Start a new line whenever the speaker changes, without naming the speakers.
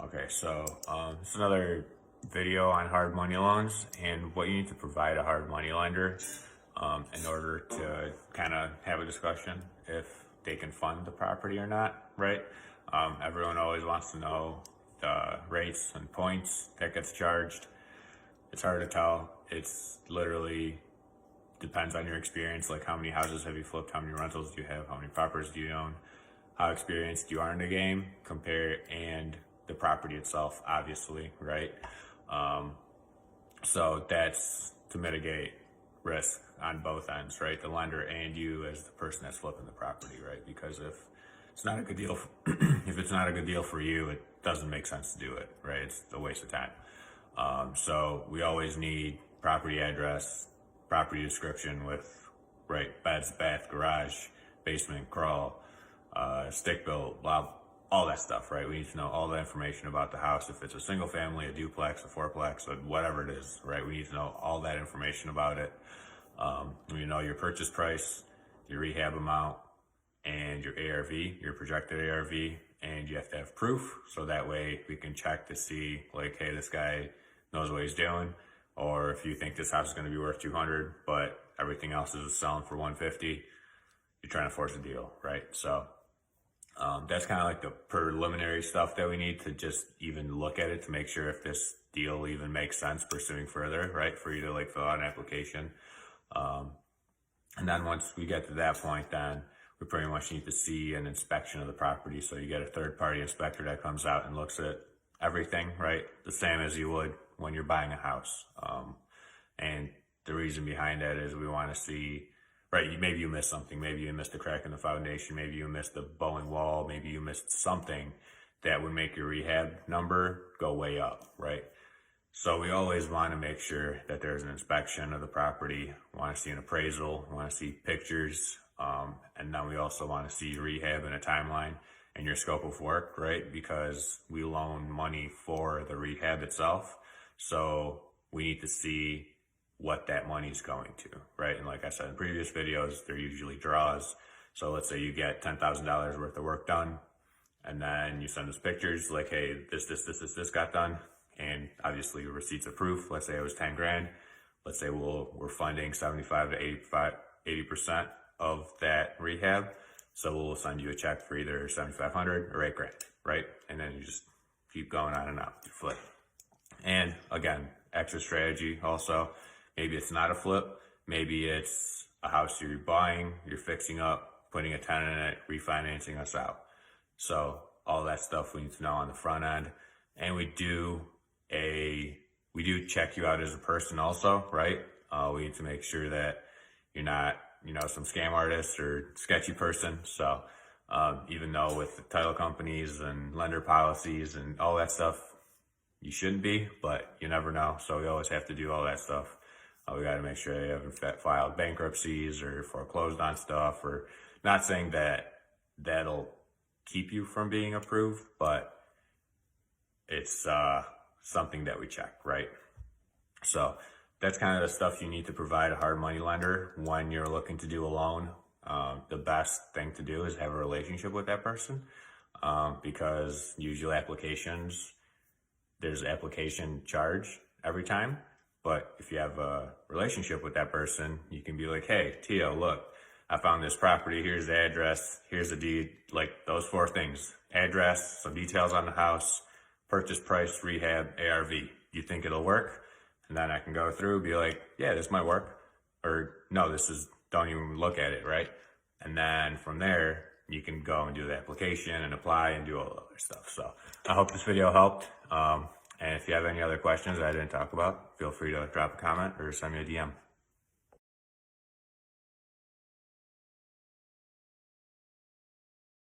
Okay, so it's another video on hard money loans and what you need to provide a hard money lender in order to kind of have a discussion if they can fund the property or not, right? Everyone always wants to know the rates and points that gets charged. It's hard to tell. It's literally depends on your experience, like how many houses have you flipped, how many rentals do you have, how many properties do you own, how experienced you are in the game, and the property itself, obviously, right? So that's to mitigate risk on both ends, right? The lender and you as the person that's flipping the property, right? Because if it's not a good deal, if it's not a good deal for you, it doesn't make sense to do it, right? It's a waste of time. So we always need property address, property description with, right, beds, bath, garage, basement, crawl, stick built, blah, all that stuff, right? We need to know all the information about the house. If it's a single family, a duplex, a fourplex, or whatever it is, right? We need to know all that information about it. We know your purchase price, your rehab amount, and your ARV, your projected ARV, and you have to have proof. So that way we can check to see, like, hey, this guy knows what he's doing. Or if you think this house is going to be worth 200, but everything else is selling for 150, you're trying to force a deal, right? So that's kind of like the preliminary stuff that we need to just even look at it to make sure if this deal even makes sense pursuing further, right? For you to like fill out an application. And then once we get to that point, then we pretty much need to see an inspection of the property. So you get a third party inspector that comes out and looks at everything, right? The same as you would when you're buying a house. And the reason behind that is we want to see, right, maybe you missed something. Maybe you missed a crack in the foundation. Maybe you missed a bowing wall. Maybe you missed something that would make your rehab number go way up, right? So we always want to make sure that there's an inspection of the property. We want to see an appraisal. We want to see pictures. And then we also want to see rehab in a timeline and your scope of work, right? Because we loan money for the rehab itself. So we need to see what that money is going to, right? And like I said in previous videos, they're usually draws. So let's say you get $10,000 worth of work done, and then you send us pictures like, hey, this got done. And obviously your receipts of proof. Let's say it was 10 grand. Let's say we're funding 75 to 80% of that rehab. So we'll send you a check for either 7,500 or 8 grand, right? And then you just keep going on and on, you flip. And again, extra strategy also, maybe it's not a flip. Maybe it's a house you're buying, you're fixing up, putting a tenant in it, refinancing us out. So all that stuff we need to know on the front end. And we do check you out as a person also, right? We need to make sure that you're not, some scam artist or sketchy person. So even though with the title companies and lender policies and all that stuff, you shouldn't be, but you never know. So we always have to do all that stuff. We got to make sure they haven't filed bankruptcies or foreclosed on stuff, or not saying that that'll keep you from being approved, but it's something that we check, right? So that's kind of the stuff you need to provide a hard money lender when you're looking to do a loan. The best thing to do is have a relationship with that person, because usually there's application charge every time. But if you have a relationship with that person, you can be like, hey, Tio, look, I found this property. Here's the address. Here's the deed. Like those 4 things: address, some details on the house, purchase price, rehab, ARV. You think it'll work? And then I can go through, be like, yeah, this might work. Or no, don't even look at it, right? And then from there, you can go and do the application and apply and do all the other stuff. So I hope this video helped. And if you have any other questions that I didn't talk about, feel free to drop a comment or send me a DM.